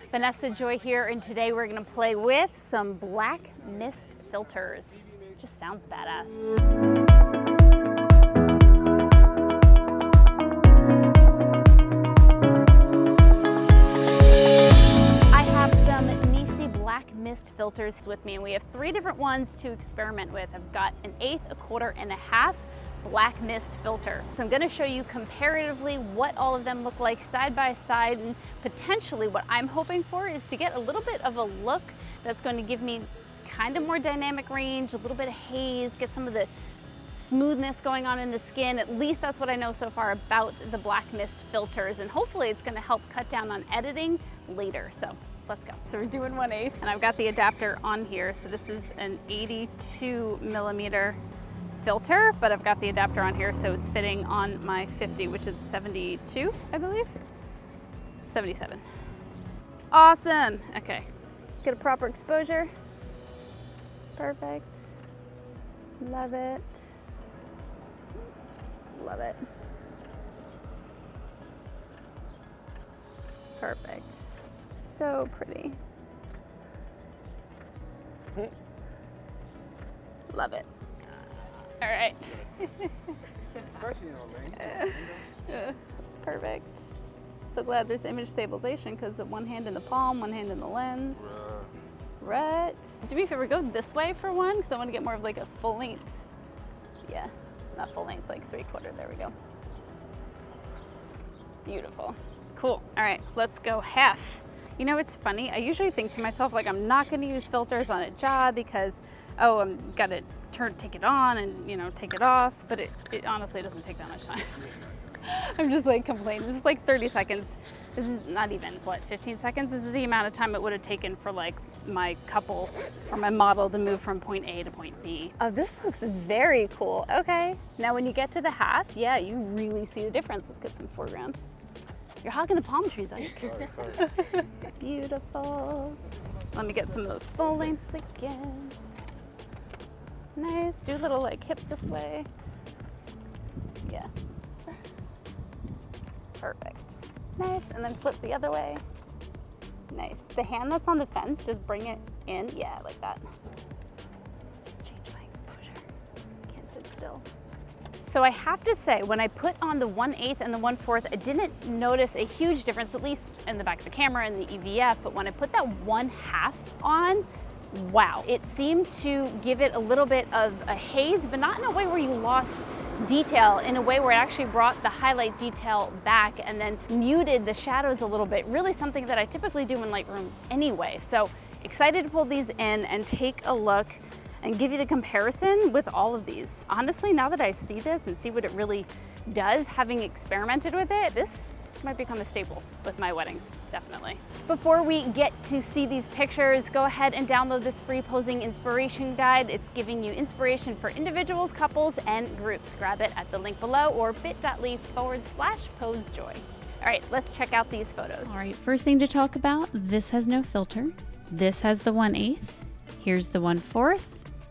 Vanessa Joy here, and today we're going to play with some black mist filters. It just sounds badass. I have some Nisi Black Mist filters with me, and we have 3 different ones to experiment with. I've got an 1/8, a 1/4, and a 1/2 black mist filter. So I'm going to show you comparatively what all of them look like side by side, and potentially what I'm hoping for is to get a little bit of a look that's going to give me kind of more dynamic range, a little bit of haze, get some of the smoothness going on in the skin. At least that's what I know so far about the black mist filters, and hopefully it's going to help cut down on editing later. So let's go. So we're doing 1/8, and I've got the adapter on here. So this is an 82mm filter, but I've got the adapter on here, so it's fitting on my 50, which is 72, I believe. 77. Awesome. Okay, let's get a proper exposure. Perfect. Love it. Love it. Perfect. So pretty. Love it. All right. Perfect. So glad there's image stabilization because of one hand in the palm, one hand in the lens. Right. Do me a favor, go this way for one, because I want to get more of like a full length. Yeah, not full length, like 3/4. There we go. Beautiful. Cool. All right, let's go 1/2. You know, it's funny. I usually think to myself, like, I'm not going to use filters on a job because, oh, I'm got to take it on and, you know, take it off. But it honestly doesn't take that much time. I'm just like complaining. This is like 30 seconds. This is not even, what, 15 seconds? This is the amount of time it would have taken for like my couple or my model to move from point A to point B. Oh, this looks very cool. Okay. Now when you get to the 1/2, yeah, you really see the difference. Let's get some foreground. You're hogging the palm trees, Ike. Sorry. Beautiful. Let me get some of those full lengths again. Nice. Do a little like hip this way. Yeah. Perfect. Nice. And then flip the other way. Nice. The hand that's on the fence, just bring it in. Yeah, like that. Just change my exposure. Can't sit still. So I have to say, when I put on the 1/8 and the 1/4, I didn't notice a huge difference, at least in the back of the camera and the EVF, but when I put that 1/2 on, wow. It seemed to give it a little bit of a haze, but not in a way where you lost detail, in a way where it actually brought the highlight detail back and then muted the shadows a little bit. Really something that I typically do in Lightroom anyway. So excited to pull these in and take a look and give you the comparison with all of these. Honestly, now that I see this and see what it really does, having experimented with it, this might become a staple with my weddings, definitely. Before we get to see these pictures, go ahead and download this free posing inspiration guide. It's giving you inspiration for individuals, couples, and groups. Grab it at the link below or bit.ly/posejoy. All right, let's check out these photos. All right, first thing to talk about, this has no filter. This has the 1/8, here's the 1/4,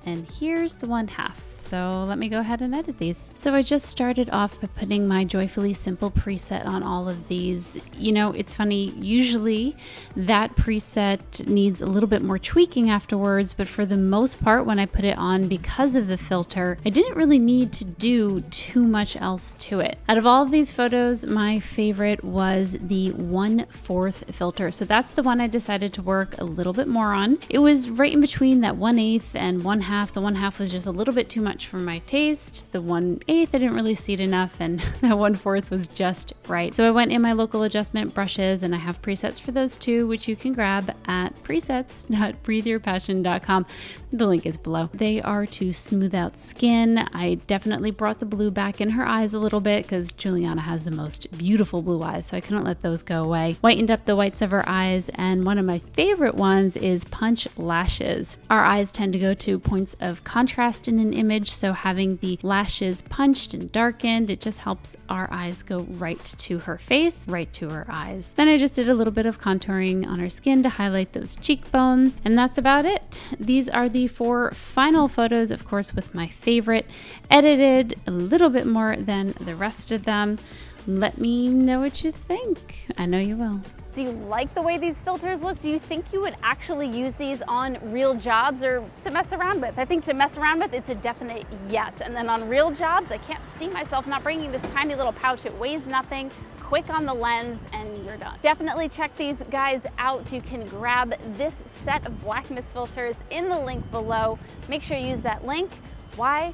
and here's the 1/2. So let me go ahead and edit these. So I just started off by putting my Joyfully Simple preset on all of these. You know, it's funny, usually that preset needs a little bit more tweaking afterwards, but for the most part, when I put it on because of the filter, I didn't really need to do too much else to it. Out of all of these photos, my favorite was the 1/4 filter. So that's the one I decided to work a little bit more on. It was right in between that 1/8 and 1/2. The 1/2 was just a little bit too much for my taste. The 1/8, I didn't really see it enough, and that 1/4 was just right. So I went in my local adjustment brushes, and I have presets for those too, which you can grab at presets.breatheyourpassion.com. The link is below. They are to smooth out skin. I definitely brought the blue back in her eyes a little bit because Juliana has the most beautiful blue eyes, so I couldn't let those go away. Whitened up the whites of her eyes, and one of my favorite ones is punch lashes. Our eyes tend to go to points of contrast in an image, so having the lashes punched and darkened, it just helps our eyes go right to her face, right to her eyes. Then I just did a little bit of contouring on her skin to highlight those cheekbones, and that's about it. These are the 4 final photos, of course, with my favorite, edited a little bit more than the rest of them. Let me know what you think. I know you will. Do you like the way these filters look? Do you think you would actually use these on real jobs or to mess around with? I think to mess around with, it's a definite yes. And then on real jobs, I can't see myself not bringing this tiny little pouch. It weighs nothing, quick on the lens, and you're done. Definitely check these guys out. You can grab this set of Black Mist filters in the link below. Make sure you use that link. Why?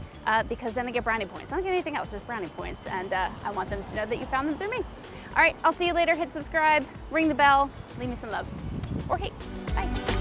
Because then I get brownie points. I don't get anything else, just brownie points. And I want them to know that you found them through me. All right, I'll see you later. Hit subscribe, ring the bell, leave me some love or hate. Bye.